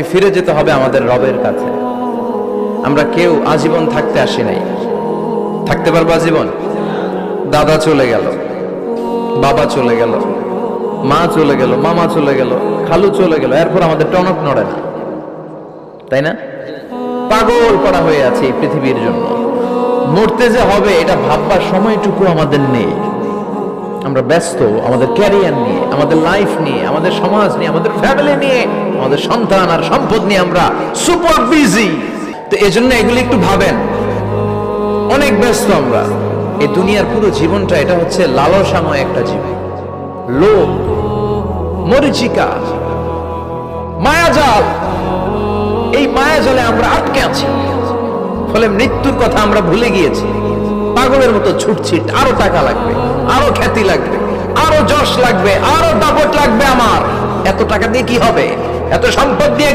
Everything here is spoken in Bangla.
ফিরে যেতে হবে আমাদের রবের কাছে। আমরা কেউ আজীবন থাকতে আসি নাই। থাকতে পারবো আজীবন? দাদা চলে গেল, বাবা চলে গেল, মা চলে গেল, মামা চলে গেল, খালু চলে গেল, এরপর আমাদের টনক নড়ে না, তাই না? পাগল করা হয়ে আছে এই পৃথিবীর জন্য। মরতে যে হবে এটা ভাববার সময়টুকু আমাদের নেই। আমরা ব্যস্ত আমাদের ক্যারিয়ার নিয়ে, আমাদের লাইফ নিয়ে, আমাদের সমাজ নিয়ে, আমাদের ফ্যামিলি নিয়ে, আমাদের সন্তান আর সম্পদ নিয়ে আমরা সুপার বিজি। তো এজন্য এগুলি একটু ভাবেন, অনেক ব্যস্ত আমরা। এই দুনিয়ার পুরো জীবনটা এটা হচ্ছে লালসাময় একটা জীবন, লোভ, মরিচিকা, মায়াজাল। এই মায়াজালে আমরা আটকে আছি, ফলে মৃত্যুর কথা আমরা ভুলে গিয়েছি। পাগলের মতো ছুটছি, আরো টাকা লাগবে, আরো খ্যাতি লাগবে, আরো যশ লাগবে, আরো দাপট লাগবে। আমার এত টাকা দিয়ে কি হবে? এত সম্পদ দিয়ে